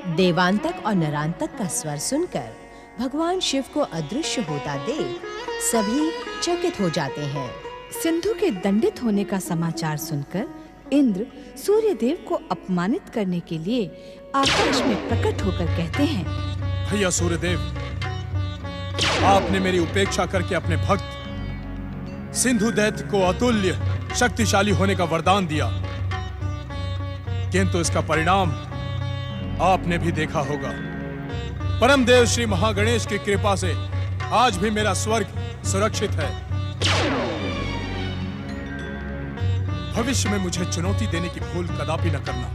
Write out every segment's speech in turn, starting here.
देवांतक और नरांतक का स्वर सुनकर भगवान शिव को अदृश्य होता देख सभी चकित हो जाते हैं। सिंधु के दंडित होने का समाचार सुनकर इंद्र सूर्यदेव को अपमानित करने के लिए आकाश में प्रकट होकर कहते हैं, भैया सूर्यदेव, आपने मेरी उपेक्षा करके अपने भक्त सिंधु दैत्य को अतुल्य शक्तिशाली होने का वरदान दिया, किंतु इसका परिणाम आपने भी देखा होगा। परम देव श्री महागणेश की कृपा से आज भी मेरा स्वर्ग सुरक्षित है। भविष्य में मुझे चुनौती देने की भूल कदापि न करना।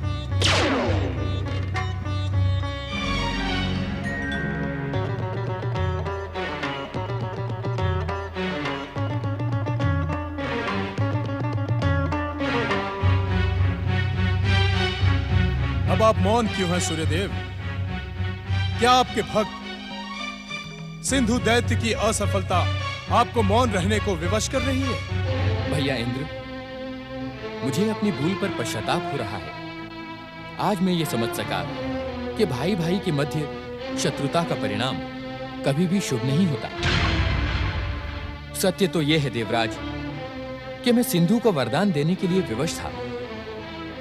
अब आप मौन क्यों हैं सूर्यदेव? क्या आपके भक्त सिंधु दैत्य की असफलता आपको मौन रहने को विवश कर रही है? भैया इंद्र, मुझे अपनी भूल पर पश्चाताप हो रहा है। आज मैं ये समझ सका कि भाई भाई के मध्य शत्रुता का परिणाम कभी भी शुभ नहीं होता। सत्य तो यह है देवराज कि मैं सिंधु को वरदान देने के लिए विवश था।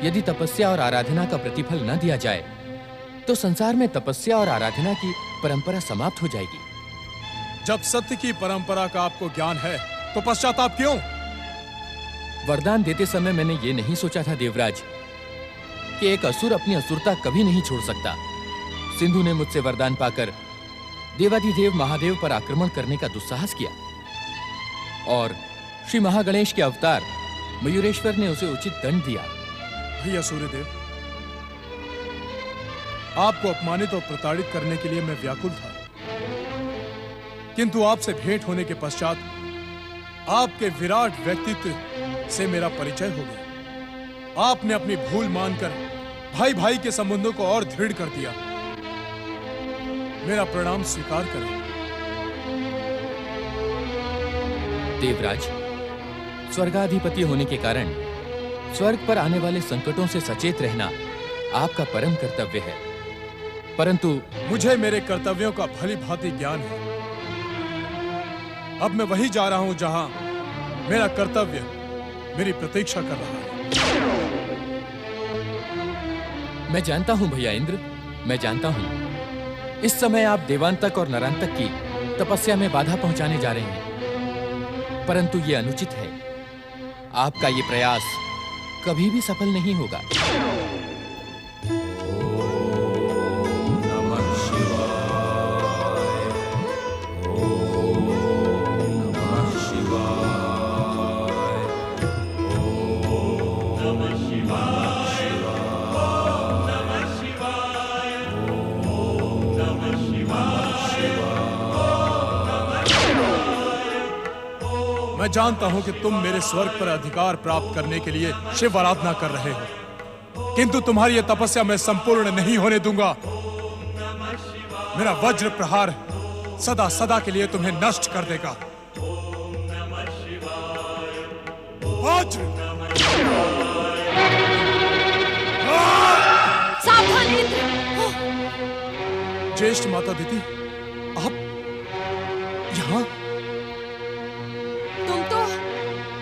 यदि तपस्या और आराधना का प्रतिफल न दिया जाए तो संसार में तपस्या और आराधना की परंपरा समाप्त हो जाएगी। जब सत्य की परंपरा का आपको ज्ञान है तो पश्चाताप क्यों? वरदान देते समय मैंने ये नहीं सोचा था देवराज कि एक असुर अपनी असुरता कभी नहीं छोड़ सकता। सिंधु ने मुझसे वरदान पाकर देवाधिदेव महादेव पर आक्रमण करने का दुस्साहस किया और श्री महागणेश के अवतार मयूरेश्वर ने उसे उचित दंड दिया। भैया सूर्यदेव, आपको अपमानित और प्रताड़ित करने के लिए मैं व्याकुल था, किंतु आपसे भेंट होने के पश्चात आपके विराट व्यक्तित्व से मेरा परिचय हो गया। आपने अपनी भूल मानकर भाई भाई के संबंधों को और दृढ़ कर दिया। मेरा प्रणाम स्वीकार करें। देवराज, स्वर्गाधिपति होने के कारण स्वर्ग पर आने वाले संकटों से सचेत रहना आपका परम कर्तव्य है, परंतु मुझे मेरे कर्तव्यों का भली भांति ज्ञान है। अब मैं वहीं जा रहा हूं जहां मेरा कर्तव्य मेरी प्रतीक्षा कर रहा है। मैं जानता हूं भैया इंद्र, मैं जानता हूं इस समय आप देवांतक और नरांतक की तपस्या में बाधा पहुंचाने जा रहे हैं, परंतु यह अनुचित है। आपका यह प्रयास कभी भी सफल नहीं होगा। मैं जानता हूं कि तुम मेरे स्वर्ग पर अधिकार प्राप्त करने के लिए शिव आराधना कर रहे हो, किंतु तुम्हारी यह तपस्या मैं संपूर्ण नहीं होने दूंगा। मेरा वज्र प्रहार सदा सदा के लिए तुम्हें नष्ट कर देगा। वज्र! सावधान इंद्र! ज्येष्ठ माता दीदी, आप यहाँ?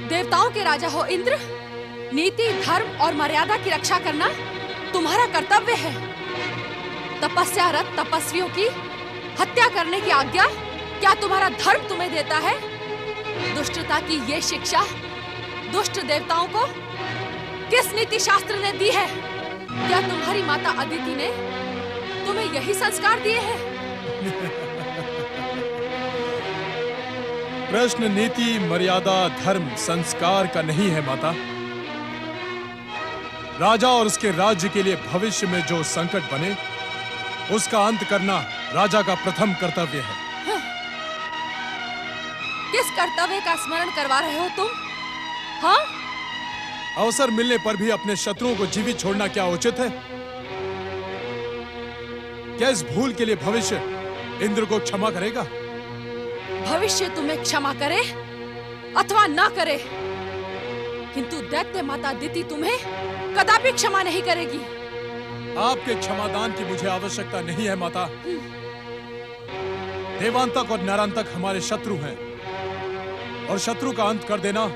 देवताओं के राजा हो इंद्र। नीति, धर्म और मर्यादा की रक्षा करना तुम्हारा कर्तव्य है। तपस्यारत तपस्वियों की हत्या करने की आज्ञा क्या तुम्हारा धर्म तुम्हें देता है? दुष्टता की ये शिक्षा दुष्ट देवताओं को किस नीति शास्त्र ने दी है? क्या तुम्हारी माता अदिति ने तुम्हें यही संस्कार दिए हैं? प्रश्न नीति, मर्यादा, धर्म, संस्कार का नहीं है माता। राजा और उसके राज्य के लिए भविष्य में जो संकट बने उसका अंत करना राजा का प्रथम कर्तव्य है। हाँ। किस कर्तव्य का स्मरण करवा रहे हो तुम? हाँ? अवसर मिलने पर भी अपने शत्रुओं को जीवित छोड़ना क्या उचित है? क्या इस भूल के लिए भविष्य इंद्र को क्षमा करेगा? भविष्य तुम्हें क्षमा करे अथवा ना करे, किंतु दैत्य माता अदिति तुम्हें कदापि क्षमा नहीं करेगी। आपके क्षमादान की मुझे आवश्यकता नहीं है माता। देवांतक और नरांतक हमारे शत्रु हैं और शत्रु का अंत कर देना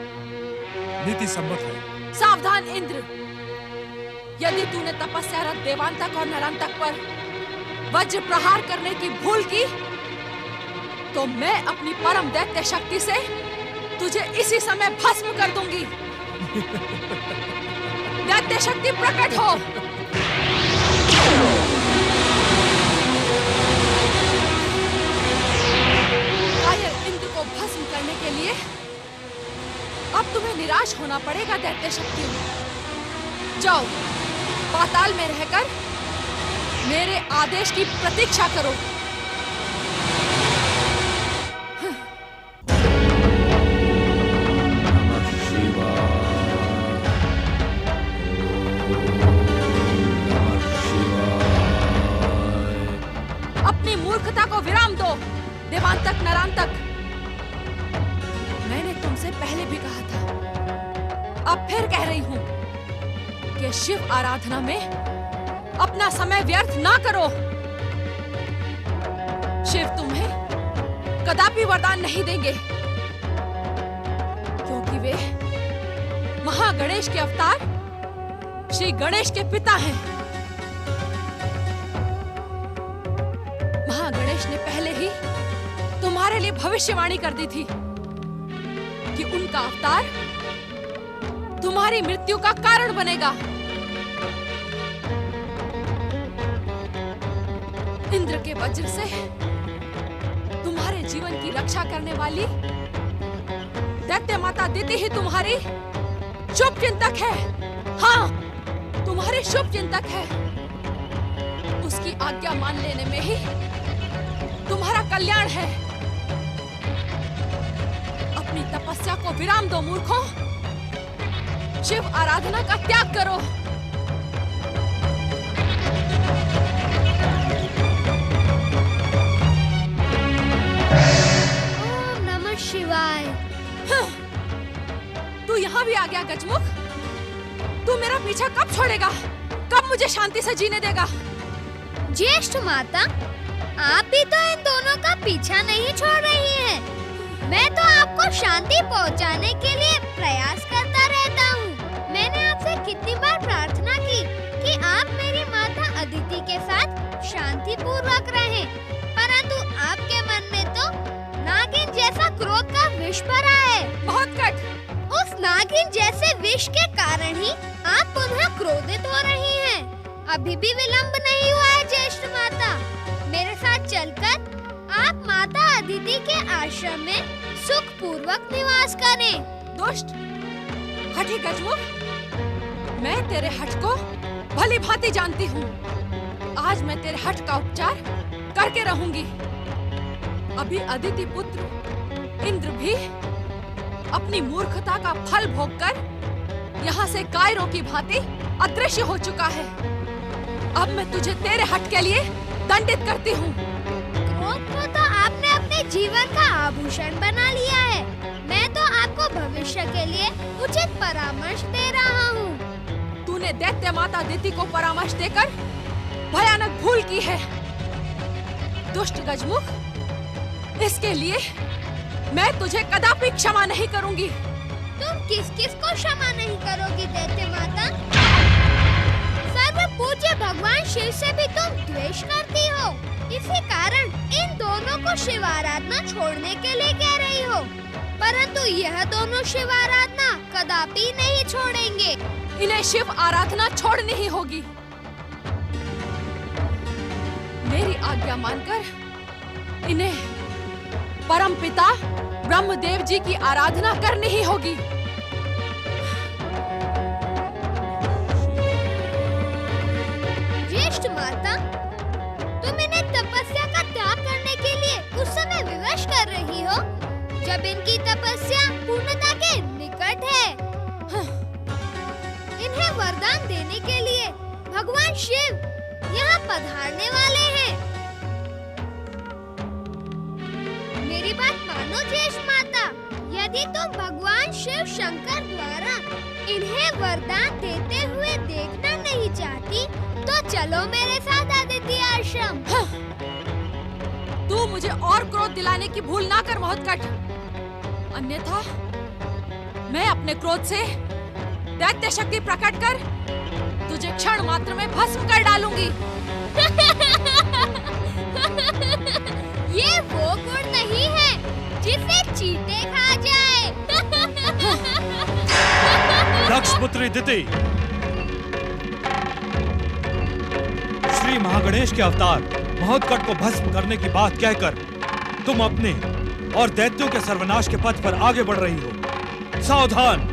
नीति सम्मत है। सावधान इंद्र, यदि तूने तपस्यारत देवांतक और नरांतक पर वज्र प्रहार करने की भूल की तो मैं अपनी परम दैत्य शक्ति से तुझे इसी समय भस्म कर दूंगी। दैत्य शक्ति प्रकट हो। कायर इंद्र को भस्म करने के लिए अब तुम्हें निराश होना पड़ेगा दैत्य शक्ति। जाओ, पाताल में रहकर मेरे आदेश की प्रतीक्षा करो। अपनी मूर्खता को विराम दो देवांतक नरांतक। मैंने तुमसे पहले भी कहा था, अब फिर कह रही हूं कि शिव आराधना में अपना समय व्यर्थ ना करो। शिव तुम्हें कदापि वरदान नहीं देंगे, क्योंकि वे महागणेश के अवतार श्री गणेश के पिता हैं। महागणेश ने पहले ही तुम्हारे लिए भविष्यवाणी कर दी थी कि उनका अवतार तुम्हारी मृत्यु का कारण बनेगा। इंद्र के वज्र से तुम्हारे जीवन की रक्षा करने वाली दैत्य माता दिति ही तुम्हारी शुभ चिंतक है। हाँ, तुम्हारी शुभ चिंतक है। उसकी आज्ञा मान लेने में ही तुम्हारा कल्याण है। अपनी तपस्या को विराम दो मूर्खों। शिव आराधना का त्याग करो। ओम नमः शिवाय। तू यहाँ भी आ गया गजमुख। तू मेरा पीछा कब छोड़ेगा? कब मुझे शांति से जीने देगा? ज्येष्ठ माता, आप भी तो इन दोनों का पीछा नहीं छोड़ रही हैं। मैं तो आपको शांति पहुंचाने के लिए प्रयास करता रहता हूँ। मैंने आपसे कितनी बार प्रार्थना की कि आप मेरी माता अदिति के साथ शांति पूर्वक रहें, परंतु आपके मन में तो नागिन जैसा क्रोध का विष भरा है। बहुत कट। उस नागिन जैसे विष के कारण ही आप पुनः क्रोधित हो रही हैं। अभी भी विलंब नहीं हुआ है ज्येष्ठ माता। मेरे साथ चलकर आप माता अदिति के आश्रम में सुख पूर्वक निवास करें। दुष्ट, हठी गजमुख, मैं तेरे हठ को भली भांति जानती हूँ। आज मैं तेरे हठ का उपचार करके रहूंगी। अभी अदिति पुत्र इंद्र भी अपनी मूर्खता का फल भोगकर यहाँ से कायरों की भांति अदृश्य हो चुका है। अब मैं तुझे तेरे हठ के लिए दंडित करती हूँ। क्रोध को तो आपने अपने जीवन का आभूषण बना लिया है। मैं तो आपको भविष्य के लिए उचित परामर्श दे रहा हूँ। तूने दैत्य माता दिति को परामर्श देकर भयानक भूल की है। दुष्ट गजमुख, इसके लिए मैं तुझे कदापि क्षमा नहीं करूंगी। तुम किस किस को क्षमा नहीं करोगी दैत्य माता? सर्व पूज्य भगवान शिव से भी तुम द्वेष करती हो। इसी कारण इन दोनों को शिव आराधना छोड़ने के लिए कह रही हो, परंतु यह दोनों शिव आराधना कदापि नहीं छोड़ेंगे। इन्हें शिव आराधना छोड़नी ही होगी। मेरी आज्ञा मानकर इन्हें परम पिता ब्रह्मदेव जी की आराधना करनी ही होगी। ज्येष्ठ माता, तुम इन्हें तपस्या का त्याग करने के लिए उस समय विवश कर रही हो जब इनकी तपस्या पूर्णता के निकट है। इन्हें वरदान देने के लिए भगवान शिव यहाँ पधारने वाले हैं। मेरी बात मानो ज्येष्ठ माता, यदि तुम भगवान शिव शंकर द्वारा इन्हें वरदान देते हुए देखना नहीं चाहती तो चलो मेरे साथ आदित्य आश्रम। तू मुझे और क्रोध दिलाने की भूल ना कर महोत्कट, अन्यथा मैं अपने क्रोध से दैत्य शक्ति प्रकट कर तुझे क्षण मात्र में भस्म कर डालूंगी। ये वो गुण नहीं है जिसे चींटे खा जाए। दक्ष पुत्री दिति, श्री महागणेश के अवतार महोत्कट को भस्म करने की बात कहकर तुम अपने और दैत्यों के सर्वनाश के पथ पर आगे बढ़ रही हो। सावधान!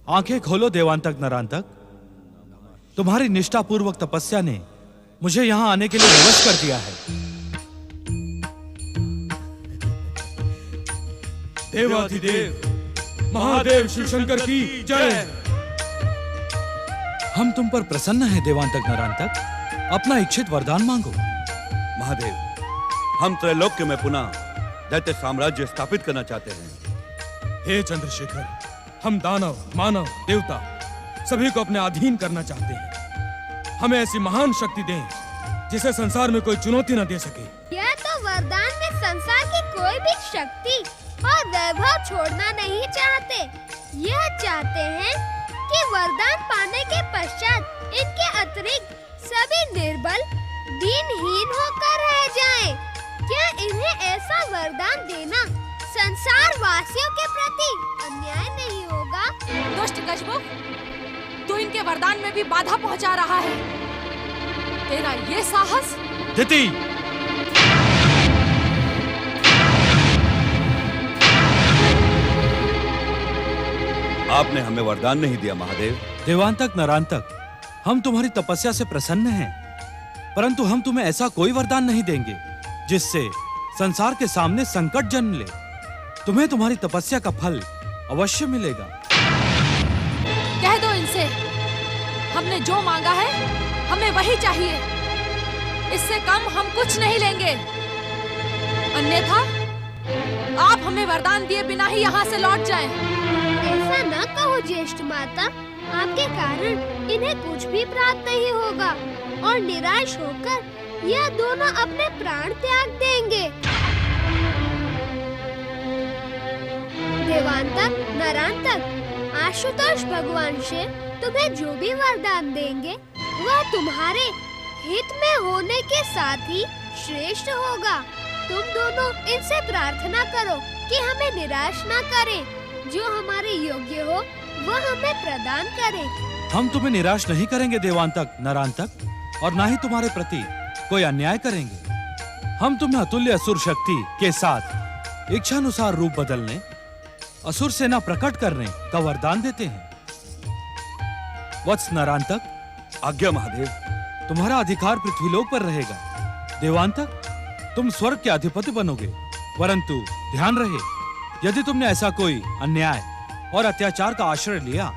आंखें खोलो देवांतक नरांतक, तुम्हारी निष्ठापूर्वक तपस्या ने मुझे यहां आने के लिए विवश कर दिया है। देवाधिदेव महादेव शिव शंकर की जय। हम तुम पर प्रसन्न हैं देवांतक नरांतक, अपना इच्छित वरदान मांगो। महादेव, हम त्रैलोक्य में पुनः दैत्य साम्राज्य स्थापित करना चाहते हैं। हे चंद्रशेखर, हम दानव, मानव, देवता सभी को अपने अधीन करना चाहते हैं। हमें ऐसी महान शक्ति दें जिसे संसार में कोई चुनौती न दे सके। यह तो वरदान में संसार की कोई भी शक्ति और वैभव छोड़ना नहीं चाहते। यह चाहते हैं कि वरदान पाने के पश्चात इनके अतिरिक्त सभी निर्बल, दीनहीन होकर रह जाएं। क्या इन्हें ऐसा वरदान देना संसार वासियों के प्रति अन्याय नहीं होगा? दुष्ट गजमुख, तू इनके वरदान में भी बाधा पहुंचा रहा है। तेरा ये साहस? दिति, आपने हमें वरदान नहीं दिया महादेव। देवांतक नरांतक, हम तुम्हारी तपस्या से प्रसन्न हैं, परंतु हम तुम्हें ऐसा कोई वरदान नहीं देंगे जिससे संसार के सामने संकट जन्म ले। तुम्हें तुम्हारी तपस्या का फल अवश्य मिलेगा। कह दो इनसे, हमने जो मांगा है हमें वही चाहिए, इससे कम हम कुछ नहीं लेंगे। अन्यथा आप हमें वरदान दिए बिना ही यहाँ से लौट जाएं। ऐसा न कहो ज्येष्ठ माता, आपके कारण इन्हें कुछ भी प्राप्त नहीं होगा और निराश होकर यह दोनों अपने प्राण त्याग देंगे। देवांतक, नरांतक, आशुतोष भगवान शिव तुम्हें जो भी वरदान देंगे वह तुम्हारे हित में होने के साथ ही श्रेष्ठ होगा। तुम दोनों इनसे प्रार्थना करो कि हमें निराश न करें। जो हमारे योग्य हो वह हमें प्रदान करे। हम तुम्हें निराश नहीं करेंगे देवांतक नरांतक, और न ही तुम्हारे प्रति कोई अन्याय करेंगे। हम तुम्हें अतुल्य असुर शक्ति के साथ इच्छानुसार रूप बदलने, असुर सेना प्रकट करने का वरदान देते हैं। वत्स नरांतक, आज्ञा महादेव। तुम्हारा अधिकार पृथ्वीलोक पर रहेगा। देवांतक, तुम स्वर्ग के अधिपति बनोगे, परंतु ध्यान रहे, यदि तुमने ऐसा कोई अन्याय और अत्याचार का आश्रय लिया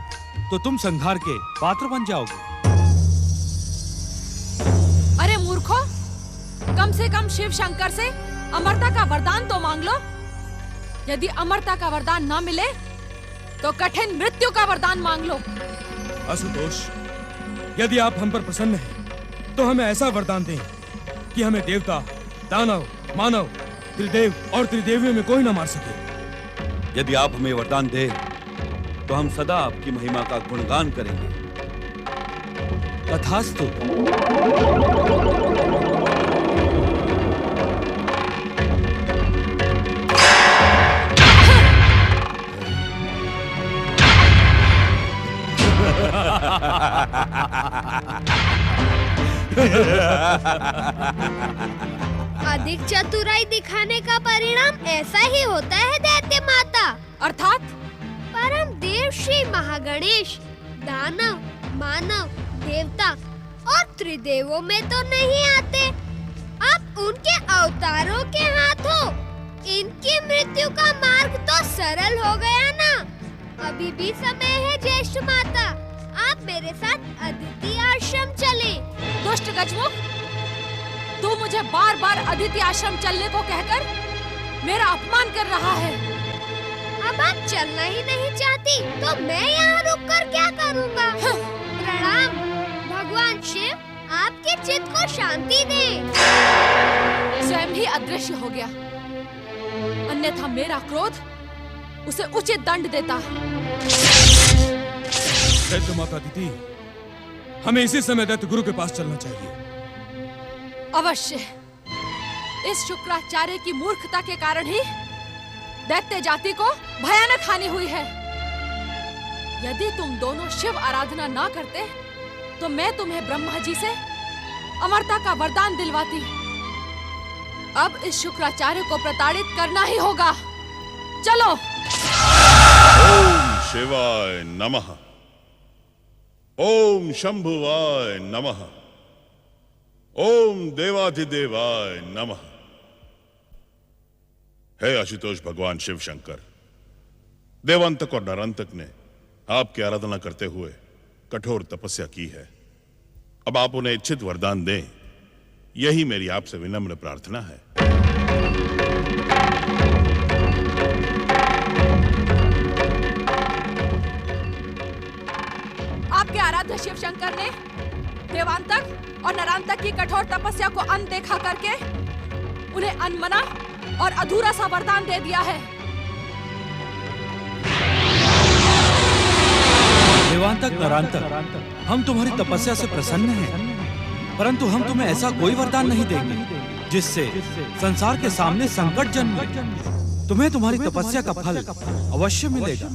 तो तुम संहार के पात्र बन जाओगे। अरे मूर्खों, कम से कम शिव शंकर से अमरता का वरदान तो मांग लो। यदि अमरता का वरदान न मिले तो कठिन मृत्यु का वरदान मांग लो। असुतोष, यदि आप हम पर प्रसन्न हैं, तो हमें ऐसा वरदान दें कि हमें देवता, दानव, मानव, त्रिदेव और त्रिदेवियों में कोई न मार सके। यदि आप हमें वरदान दें तो हम सदा आपकी महिमा का गुणगान करेंगे। तथास्तु। अधिक चतुराई दिखाने का परिणाम ऐसा ही होता है दैत्य माता। अर्थात परम देव श्री महागणेश दानव, मानव, देवता और त्रिदेवों में तो नहीं आते। अब उनके अवतारों के हाथों इनकी मृत्यु का मार्ग तो सरल हो गया ना। अभी भी समय है ज्येष्ठ माता, आप मेरे साथ अदिति आश्रम चले। दुष्ट गजमुख, तू मुझे बार बार अदिति आश्रम चलने को कहकर मेरा अपमान कर रहा है। अब आप चलना ही नहीं चाहती तो मैं यहाँ रुककर क्या करूँगा? प्रणाम। भगवान शिव आपके चित्त को शांति दे। स्वयं ही अदृश्य हो गया, अन्यथा मेरा क्रोध उसे उचित दंड देता। दैत्य माता दीदी, हमें इसी समय दैत्य गुरु के पास चलना चाहिए। अवश्य। इस शुक्राचार्य की मूर्खता के कारण ही दैत्य जाति को भयानक हानि हुई है। यदि तुम दोनों शिव आराधना ना करते तो मैं तुम्हें ब्रह्मा जी से अमरता का वरदान दिलवाती। अब इस शुक्राचार्य को प्रताड़ित करना ही होगा। चलो। ओम शिवाय नमः। ओम शंभुवाय नमः। ओम देवाधिदेवाय नमः। हे आशुतोष भगवान शिव शंकर, देवांतक और नरांतक ने आपकी आराधना करते हुए कठोर तपस्या की है। अब आप उन्हें इच्छित वरदान दें, यही मेरी आपसे विनम्र प्रार्थना है। आपके आराध्य शिव शंकर ने देवांतक और नरांतक की कठोर तपस्या को अनदेखा करके उन्हें अनमना और अधूरा सा वरदान दे दिया है। देवांतक, नरांतक, हम तुम्हारी तपस्या से प्रसन्न हैं, परंतु हम तुम्हें ऐसा कोई वरदान नहीं देंगे जिससे संसार के सामने संकट जन्मे। तुम्हें तुम्हारी तपस्या का फल अवश्य मिलेगा,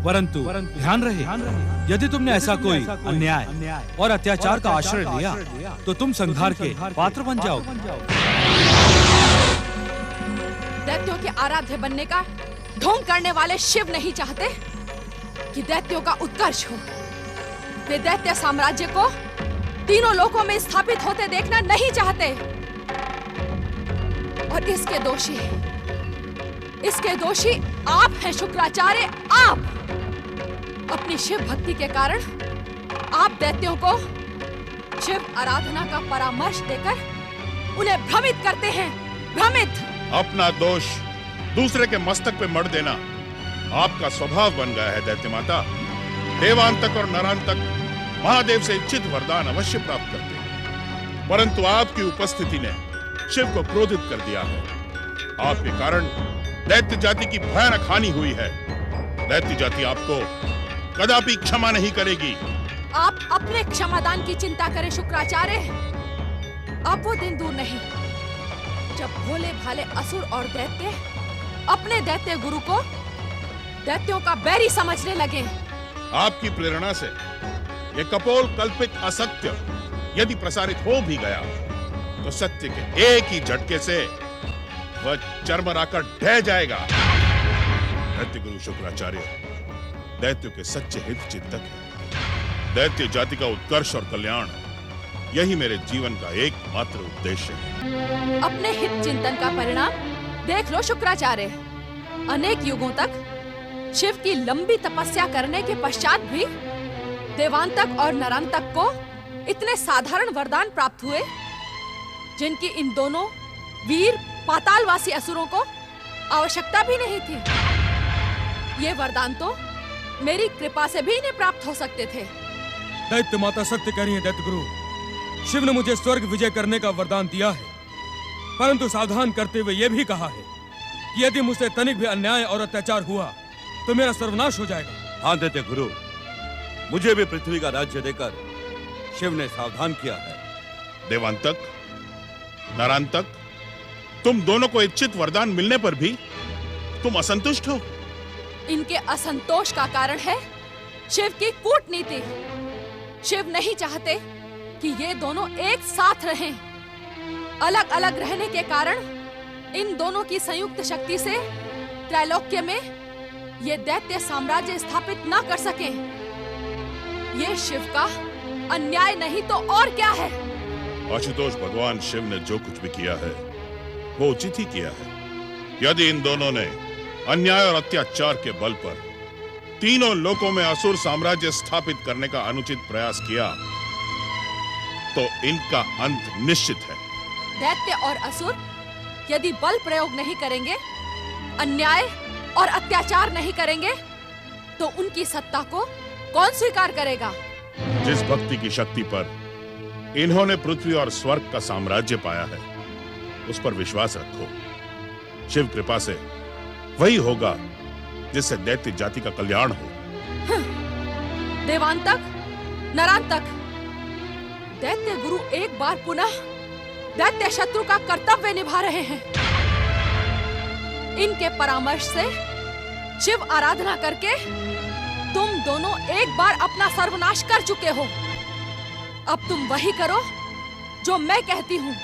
परंतु ध्यान रहे, यदि तुमने ऐसा कोई अन्याय और अत्याचार का आश्रय लिया तो तुम संहार के पात्र बन जाओगे। दैत्यों के आराध्य बनने का ढोंग करने वाले शिव नहीं चाहते कि दैत्यों का उत्कर्ष हो। वे दैत्य साम्राज्य को तीनों लोकों में स्थापित होते देखना नहीं चाहते। और इसके दोषी आप हैं शुक्राचार्य। आप अपनी शिव भक्ति के कारण आप दैत्यों को शिव आराधना का परामर्श देकर उन्हें भ्रमित करते हैं। भ्रमित। अपना दोष दूसरे के मस्तक पे मढ़ देना आपका स्वभाव बन गया है दैत्य माता। देवांतक और नरांतक महादेव से इच्छित वरदान अवश्य प्राप्त करते हैं, परंतु आपकी उपस्थिति ने शिव को क्रोधित कर दिया है। आपके कारण दैत्य जाति की भयानक हानि हुई है। दैत्य जाति आपको कदापि क्षमा नहीं करेगी। आप अपने क्षमादान की चिंता करें शुक्राचार्य। अब वो दिन दूर नहीं जब भोले भाले असुर और दैत्य अपने दैत्य गुरु को दैत्यों का बैरी समझने लगे। आपकी प्रेरणा से ये कपोल कल्पित असत्य यदि प्रसारित हो भी गया तो सत्य के एक ही झटके से वह चरमराकर ढह जाएगा। दैत्य गुरु शुक्राचार्य दैत्यों के सच्चे हित चिंतक हैं। दैत्य जाति का उत्कर्ष और कल्याण यही मेरे जीवन का एकमात्र उद्देश्य है। अपने हित चिंतन का परिणाम देख लो शुक्राचार्य। अनेक युगों तक शिव की लंबी तपस्या करने के पश्चात भी देवांतक और नरांतक को इतने साधारण वरदान प्राप्त हुए जिनकी इन दोनों वीर पातालवासी असुरों को आवश्यकता भी नहीं थी। ये वरदान तो मेरी कृपा से भी इन्हें प्राप्त हो सकते थे। दैत्य माता सत्य कह रही है दैत्य गुरु। शिव ने मुझे स्वर्ग विजय करने का वरदान दिया है, परंतु सावधान करते हुए यह भी कहा है कि यदि मुझसे तनिक भी अन्याय और अत्याचार हुआ तो मेरा सर्वनाश हो जाएगा। हाँ दैत्य गुरु, मुझे भी पृथ्वी का राज्य देकर शिव ने सावधान किया है। देवांतक, नरांतक, तुम दोनों को इच्छित वरदान मिलने पर भी तुम असंतुष्ट हो। इनके असंतोष का कारण है शिव की कूटनीति। शिव नहीं चाहते कि ये दोनों एक साथ रहें। अलग अलग रहने के कारण इन दोनों की संयुक्त शक्ति से त्रैलोक्य में ये दैत्य साम्राज्य स्थापित ना कर सके। ये शिव का अन्याय नहीं तो और क्या है। आशुतोष, भगवान शिव ने जो कुछ भी किया है वो उचित ही किया है। यदि इन दोनों ने अन्याय और अत्याचार के बल पर तीनों लोकों में असुर साम्राज्य स्थापित करने का अनुचित प्रयास किया तो इनका अंत निश्चित है। दैत्य और असुर यदि बल प्रयोग नहीं करेंगे, अन्याय और अत्याचार नहीं करेंगे, तो उनकी सत्ता को कौन स्वीकार करेगा? जिस भक्ति की शक्ति पर इन्होंने पृथ्वी और स्वर्ग का साम्राज्य पाया है, उस पर विश्वास रखो। शिव कृपा से वही होगा जिससे दैत्य जाति का कल्याण हो। देवांतक, नरांतक, दैत्य गुरु एक बार पुनः दैत्य शत्रु का कर्तव्य निभा रहे हैं। इनके परामर्श से शिव आराधना करके तुम दोनों एक बार अपना सर्वनाश कर चुके हो। अब तुम वही करो जो मैं कहती हूँ।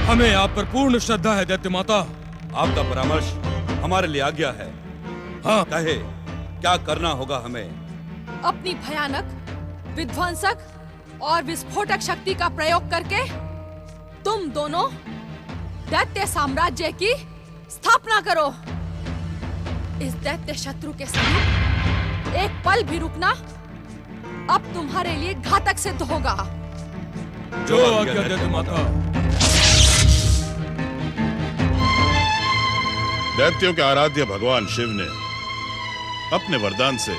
हमें आप पर पूर्ण श्रद्धा है दैत्य माता। आपका परामर्श हमारे लिए आज्ञा है। हाँ, कहे क्या करना होगा हमें? अपनी भयानक, विध्वंसक और विस्फोटक शक्ति का प्रयोग करके तुम दोनों दैत्य साम्राज्य की स्थापना करो। इस दैत्य शत्रु के समीप एक पल भी रुकना अब तुम्हारे लिए घातक सिद्ध होगा। जो आज्ञा दैत्य माता। दैत्यों के आराध्य भगवान शिव ने अपने वरदान से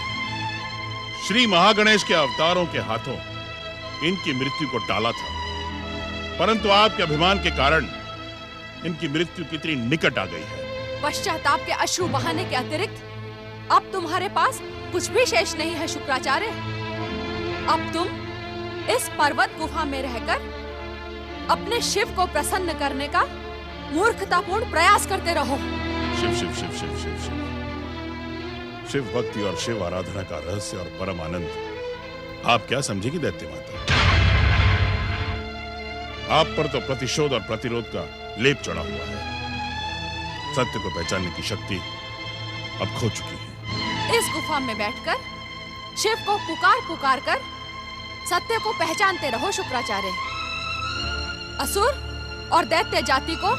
श्री महागणेश के अवतारों के हाथों इनकी मृत्यु को टाला था, परंतु आपके अभिमान के कारण इनकी मृत्यु कितनी निकट आ गई है। पश्चाताप के अश्रु बहाने के अतिरिक्त अब तुम्हारे पास कुछ भी शेष नहीं है शुक्राचार्य। अब तुम इस पर्वत गुफा में रहकर अपने शिव को प्रसन्न करने का मूर्खतापूर्ण प्रयास करते रहो। शिव शिव शिव शिव शिव शिव शिव भक्ति और शिव आराधना का रहस्य और परम आनंद आप क्या समझेगी दैत्य माता? आप पर तो प्रतिशोध और प्रतिरोध का लेप चढ़ा हुआ है। सत्य को पहचानने की शक्ति अब खो चुकी है। इस गुफा में बैठकर शिव को पुकार पुकार कर सत्य को पहचानते रहो शुक्राचार्य। असुर और दैत्य जाति को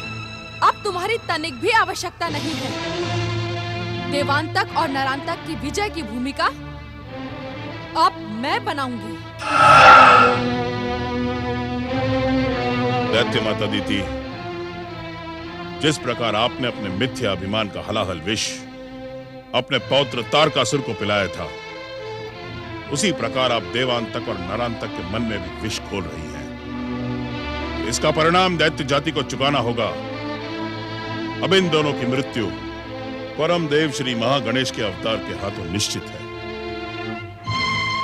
अब तुम्हारी तनिक भी आवश्यकता नहीं है। देवांतक और नरांतक की विजय की भूमिका अब मैं बनाऊंगी। दैत्य माता दीति, जिस प्रकार आपने अपने मिथ्या अभिमान का हलाहल विष अपने पौत्र तारकासुर को पिलाया था, उसी प्रकार आप देवांतक और नरांतक के मन में भी विष खोल रही हैं। इसका परिणाम दैत्य जाति को चुकाना होगा। अब इन दोनों की मृत्यु परम देव श्री महागणेश के अवतार के हाथों निश्चित है।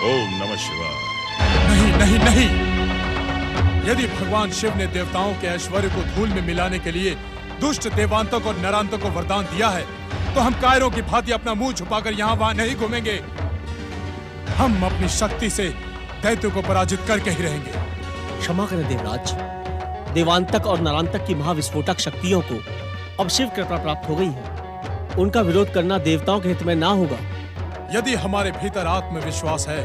ओम नमः शिवाय। नहीं नहीं नहीं, यदि भगवान शिव ने देवताओं के ऐश्वर्य को धूल में मिलाने के लिए दुष्ट देवांतक और नरांतक को वरदान दिया है, तो हम कायरों की भांति अपना मुंह छुपाकर यहाँ वहां नहीं घूमेंगे। हम अपनी शक्ति से दैत्यों को पराजित करके ही रहेंगे। क्षमा करें देवराज, देवांतक और नरांतक की महाविस्फोटक शक्तियों को अब शिव कृपा प्राप्त हो गई है। उनका विरोध करना देवताओं के हित में ना होगा। यदि हमारे भीतर आत्मविश्वास है,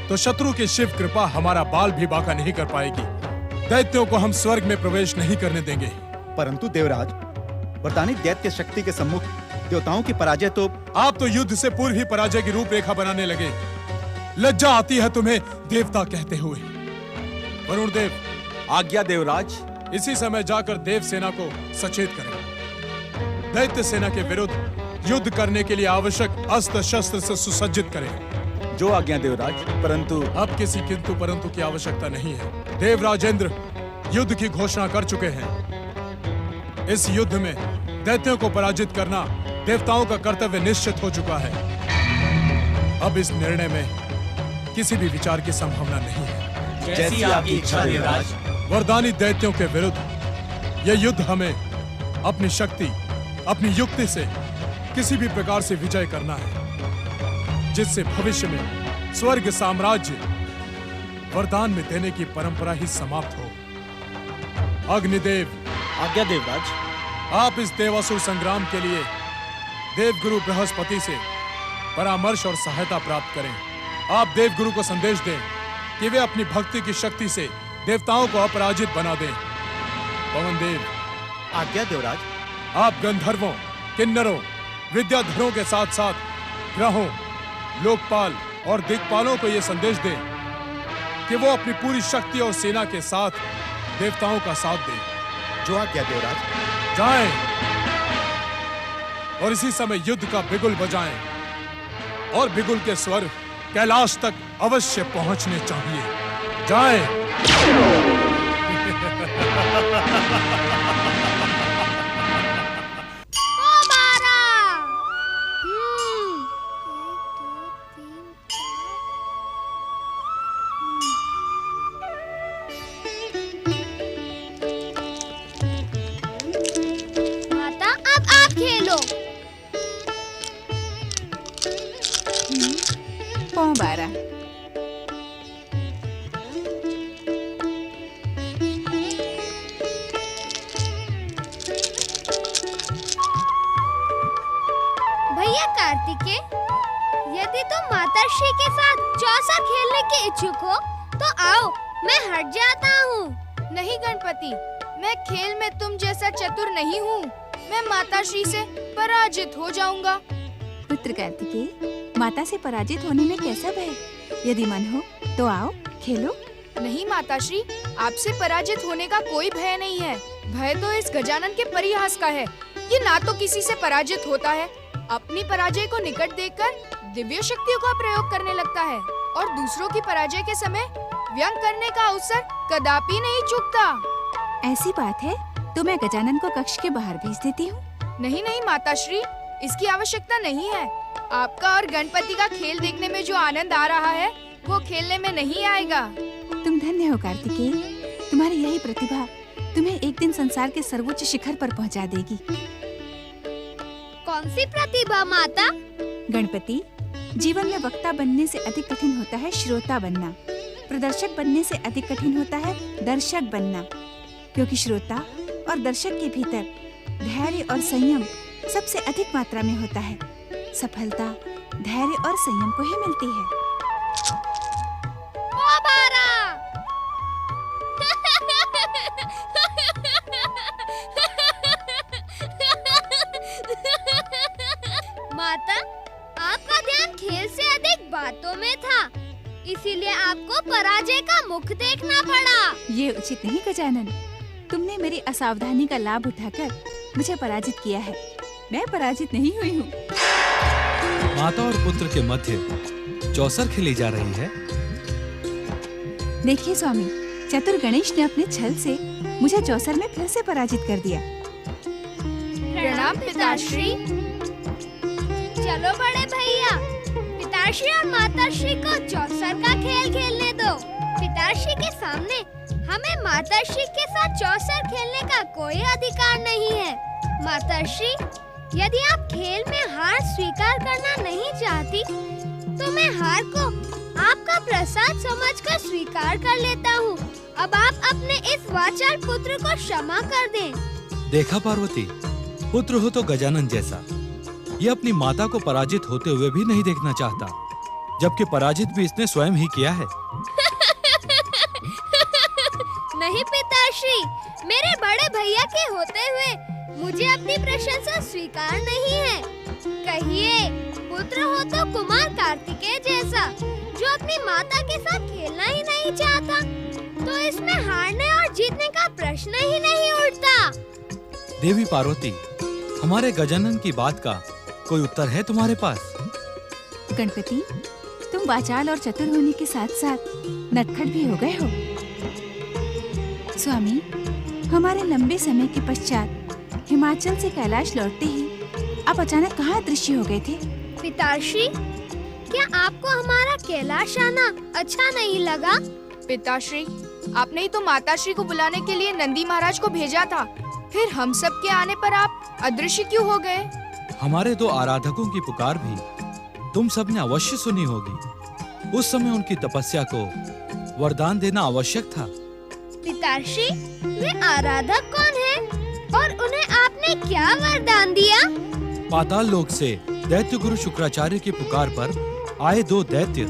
तो शत्रु की शिव कृपा हमारा बाल भी बांका नहीं कर पाएगी। दैत्यों को हम स्वर्ग में प्रवेश नहीं करने देंगे। परंतु देवराज, वरदानी दैत्य शक्ति के सम्मुख देवताओं की पराजय तो... आप तो युद्ध से पूर्व ही पराजय की रूपरेखा बनाने लगे। लज्जा आती है तुम्हें देवता कहते हुए। वरुण देव, आज्ञा देवराज। इसी समय जाकर देव सेना को सचेत करें। दैत्य सेना के विरुद्ध युद्ध करने के लिए आवश्यक अस्त्र शस्त्र से सुसज्जित करें। जो आज्ञा देवराज, परंतु... अब किसी किंतु परंतु की आवश्यकता नहीं है। देवराजेंद्र युद्ध की घोषणा कर चुके हैं। इस युद्ध में दैत्यों को पराजित करना देवताओं का कर्तव्य निश्चित हो चुका है। अब इस निर्णय में किसी भी विचार की संभावना नहीं है। जैसी आपकी इच्छा देवराज। वरदानी दैत्यों के विरुद्ध यह युद्ध हमें अपनी शक्ति, अपनी युक्ति से किसी भी प्रकार से विजय करना है, जिससे भविष्य में स्वर्ग साम्राज्य वरदान में देने की परंपरा ही समाप्त हो। अग्निदेव, आज्ञा देवराज। आप इस देवासुर संग्राम के लिए देवगुरु बृहस्पति से परामर्श और सहायता प्राप्त करें। आप देवगुरु को संदेश दें कि वे अपनी भक्ति की शक्ति से देवताओं को अपराजित बना दें। पवन देव, आज्ञा देवराज। आप गंधर्वों, किन्नरों, विद्याधरों के साथ साथ ग्रहों, लोकपाल और दिक्पालों को यह संदेश दें कि वो अपनी पूरी शक्ति और सेना के साथ देवताओं का साथ दें। जो आज्ञा देवराज। जाएं और इसी समय युद्ध का बिगुल बजाएं और बिगुल के स्वर कैलाश तक अवश्य पहुंचने चाहिए। जाएं। माता अब आप खेलो। पौ 12। भैया कार्तिकेय, यदि तुम माताश्री के साथ चौसर खेलने के इच्छुक हो तो आओ, मैं हट जाता हूँ। नहीं गणपति, मैं खेल में तुम जैसा चतुर नहीं हूँ। मैं माताश्री से पराजित हो जाऊंगा। पुत्र कार्तिकेय, माता से पराजित होने में कैसा भय? यदि मन हो तो आओ खेलो। नहीं माताश्री, आपसे पराजित होने का कोई भय नहीं है। भय तो इस गजानन के परिहास का है। ये ना तो किसी से पराजित होता है, अपनी पराजय को निकट देखकर दिव्य शक्तियों का प्रयोग करने लगता है और दूसरों की पराजय के समय व्यंग करने का अवसर कदापि नहीं चूकता। ऐसी बात है तो मैं गजानन को कक्ष के बाहर भेज देती हूँ। नहीं नहीं माताश्री, इसकी आवश्यकता नहीं है। आपका और गणपति का खेल देखने में जो आनंद आ रहा है वो खेलने में नहीं आएगा। तुम धन्य हो कार्तिकेय, तुम्हारी यही प्रतिभा तुम्हें एक दिन संसार के सर्वोच्च शिखर पर पहुंचा देगी। कौन सी प्रतिभा माता? गणपति, जीवन में वक्ता बनने से अधिक कठिन होता है श्रोता बनना। प्रदर्शक बनने से अधिक कठिन होता है दर्शक बनना, क्योंकि श्रोता और दर्शक के भीतर धैर्य और संयम सबसे अधिक मात्रा में होता है। सफलता धैर्य और संयम को ही मिलती है। माता, आपका ध्यान खेल से अधिक बातों में था, इसीलिए आपको पराजय का मुख देखना पड़ा। ये उचित नहीं गजानन, तुमने मेरी असावधानी का लाभ उठाकर मुझे पराजित किया है। मैं पराजित नहीं हुई हूँ। माता और पुत्र के मध्य चौसर खेली जा रही है। देखिए स्वामी, चतुर गणेश ने अपने छल से मुझे चौसर में फिर से पराजित कर दिया। प्रणाम पिताश्री। चलो बड़े भैया, पिताश्री और माताश्री को चौसर का खेल खेलने दो। पिताश्री के सामने हमें माताश्री के साथ चौसर खेलने का कोई अधिकार नहीं है। माताश्री, यदि आप खेल में हार स्वीकार करना नहीं चाहती तो मैं हार को आपका प्रसाद समझकर स्वीकार कर लेता हूँ। अब आप अपने इस वाचाल पुत्र को क्षमा कर दें। देखा पार्वती, पुत्र हो तो गजानन जैसा। ये अपनी माता को पराजित होते हुए भी नहीं देखना चाहता, जबकि पराजित भी इसने स्वयं ही किया है। नहीं पिताश्री, मेरे बड़े भैया के होते हुए मुझे अपनी प्रशंसा स्वीकार नहीं है। कहिए, पुत्र हो तो कुमार कार्तिकेय जैसा, जो अपनी माता के साथ खेलना ही नहीं चाहता, तो इसमें हारने और जीतने का प्रश्न ही नहीं उठता। देवी पार्वती, हमारे गजानन की बात का कोई उत्तर है तुम्हारे पास? गणपति, तुम वाचाल और चतुर होने के साथ साथ नटखट भी हो गए हो। स्वामी, हमारे लंबे समय के पश्चात हिमाचल से कैलाश लौटते ही आप अचानक कहाँ अदृश्य हो गए थे? पिताश्री, क्या आपको हमारा कैलाश आना अच्छा नहीं लगा? पिताश्री, आपने ही तो माताश्री को बुलाने के लिए नंदी महाराज को भेजा था, फिर हम सब के आने पर आप अदृश्य क्यों हो गए? हमारे दो आराधकों की पुकार भी तुम सबने अवश्य सुनी होगी। उस समय उनकी तपस्या को वरदान देना आवश्यक था। पिताश्री, वे आराधक कौन हैं? और उन्हें आपने क्या वरदान दिया? पाताल लोक से दैत्य गुरु शुक्राचार्य की पुकार पर आए दो दैत्य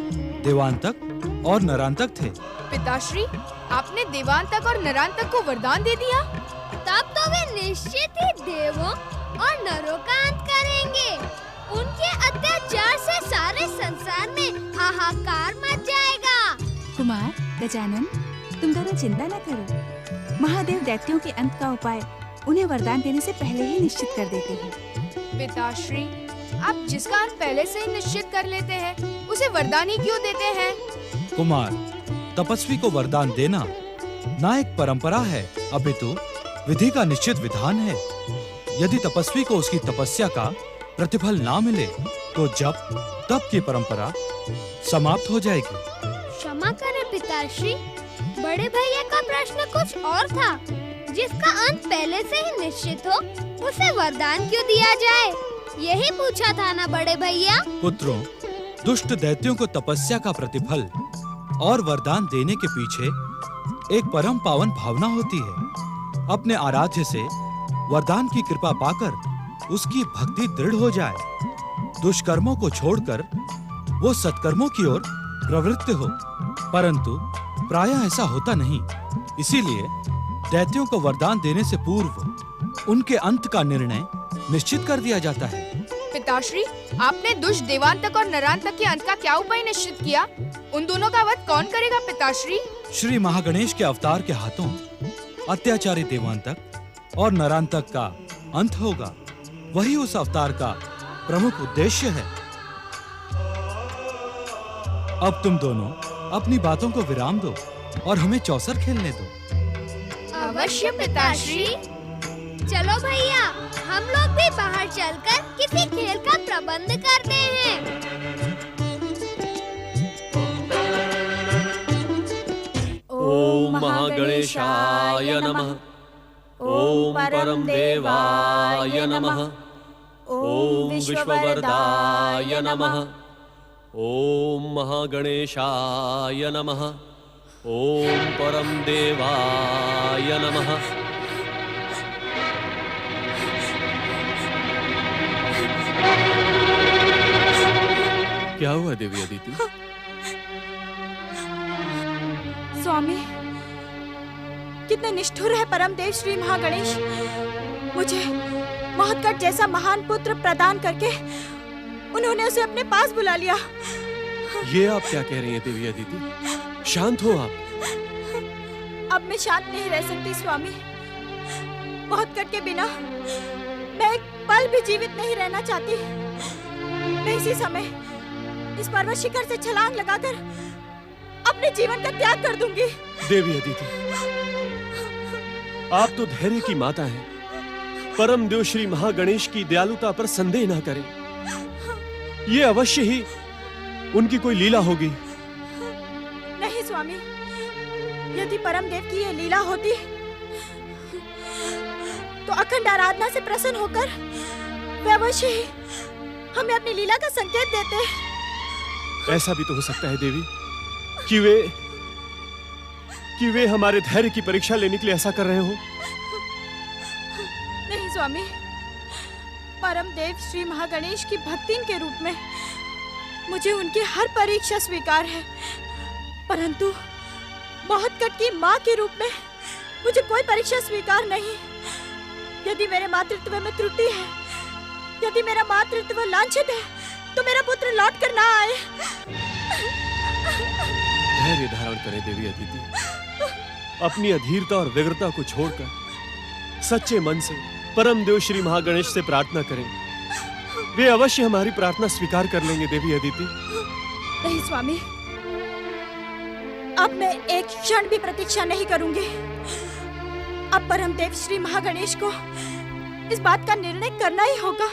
देवांतक और नरांतक थे। पिताश्री, आपने देवांतक और नरांतक को वरदान दे दिया? तब तो वे निश्चित ही देवों और नरों का अंत करेंगे। उनके अत्याचार से सारे संसार आकार मच जाएगा। कुमार, गजानन, तुम दोनों चिंता न करो। महादेव दैत्यों के अंत का उपाय उन्हें वरदान देने से पहले ही निश्चित कर देते हैं। पिताश्री, आप जिसका अंत पहले से ही निश्चित कर लेते हैं, उसे वरदान ही क्यों देते हैं? कुमार, तपस्वी को वरदान देना ना एक परंपरा है, अपितु विधि का निश्चित विधान है। यदि तपस्वी को उसकी तपस्या का प्रतिफल ना मिले तो जप तप की परंपरा समाप्त हो जाएगी। क्षमा करें पिताश्री, बड़े भैया का प्रश्न कुछ और था। जिसका अंत पहले से ही निश्चित हो, उसे वरदान क्यों दिया जाए, यही पूछा था ना बड़े भैया? पुत्रों, दुष्ट दैत्यों को तपस्या का प्रतिफल और वरदान देने के पीछे एक परम पावन भावना होती है। अपने आराध्य से वरदान की कृपा पाकर उसकी भक्ति दृढ़ हो जाए, दुष्कर्मों को छोड़कर वो सत्कर्मों की ओर प्रवृत्त हो। परंतु प्रायः ऐसा होता नहीं, इसीलिए दैत्यों को वरदान देने से पूर्व उनके अंत का निर्णय निश्चित कर दिया जाता है। पिताश्री, आपने दुष्ट देवांतक और नरांतक के अंत का क्या उपाय निश्चित किया? उन दोनों का वध कौन करेगा पिताश्री? श्री महागणेश के अवतार के हाथों अत्याचारी देवांतक और नरांतक का अंत होगा। वही उस अवतार का प्रमुख उद्देश्य है। अब तुम दोनों अपनी बातों को विराम दो और हमें चौसर खेलने दो। अवश्य पिताश्री। चलो भैया, हम लोग भी बाहर चलकर किसी खेल का प्रबंध करते हैं। ओम महागणेशाय नमः। ओम परम देवाय नमः। ओम विश्ववरदाय नमः। ओम महागणेशाय नमः। ओम परम देवाय नमः। क्या हुआ देवी अदिति? स्वामी, कितने निष्ठुर है परमदेव श्री महागणेश। मुझे महत्कट जैसा महान पुत्र प्रदान करके उन्होंने उसे अपने पास बुला लिया। ये आप क्या कह रही हैं देवी अदिति? शांत हो आप। अब मैं शांत नहीं रह सकती स्वामी। महत्कट के बिना मैं एक पल भी जीवित नहीं रहना चाहती। मैं इसी समय इस पर्वत शिखर से छलांग लगाकर अपने जीवन का त्याग कर दूंगी। देवी अदिति, आप तो धैर्य की माता हैं। परम देव श्री महागणेश की दयालुता पर संदेह ना करें। ये अवश्य ही उनकी कोई लीला होगी। नहीं स्वामी, यदि परमदेव की ये लीला होती तो अखंड आराधना से प्रसन्न होकर वे अवश्य ही हमें अपनी लीला का संकेत देते। ऐसा भी तो हो सकता है देवी कि वे हमारे धैर्य की परीक्षा लेने के लिए ऐसा कर रहे हो। नहीं स्वामी, परमदेव श्री महागणेश की भक्तिन के रूप में मुझे उनकी हर परीक्षा स्वीकार है, परंतु महत्कट की माँ के रूप में मुझे कोई परीक्षा स्वीकार नहीं। यदि मेरे मातृत्व में त्रुटि है, यदि मेरा मातृत्व लांछित है, तो मेरा पुत्र लौट कर ना आए। धैर्य धारण करें देवी अदिति। अपनी अधीरता और व्यग्रता को छोड़कर सच्चे मन से परम देव श्री महागणेश से प्रार्थना करें। वे अवश्य हमारी प्रार्थना स्वीकार कर लेंगे देवी अदिति। नहीं स्वामी, अब मैं एक क्षण भी प्रतीक्षा नहीं करूंगी। अब परमदेव श्री महागणेश को इस बात का निर्णय करना ही होगा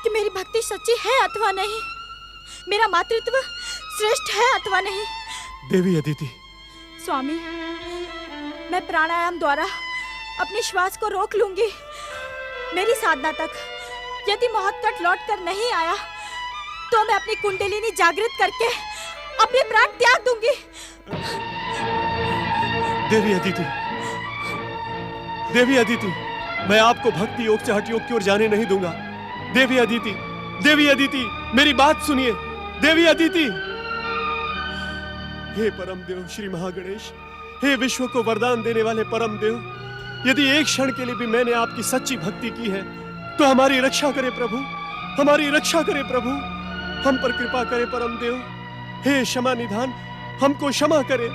कि मेरी भक्ति सच्ची है अथवा नहीं, मेरा मातृत्व श्रेष्ठ है अथवा नहीं। देवी अदिति, स्वामी, मैं प्राणायाम द्वारा अपने श्वास को रोक लूंगी। मेरी साधना तक यदि महत्कट लौट कर नहीं आया तो मैं अपनी कुंडलिनी जागृत करके अपने प्राण त्याग दूंगी। देवी अदिति, देवी अदिति, मैं आपको भक्ति योग से हठ योग की ओर जाने नहीं दूंगा। देवी अदिति, देवी अदिति, मेरी बात सुनिए। देवी अदिति, हे परम देव श्री महागणेश, हे विश्व को वरदान देने वाले परम देव, यदि एक क्षण के लिए भी मैंने आपकी सच्ची भक्ति की है तो हमारी रक्षा करे प्रभु, हमारी रक्षा करे प्रभु, हम पर कृपा करे परम देव, हे क्षमा निधान, हमको क्षमा करें।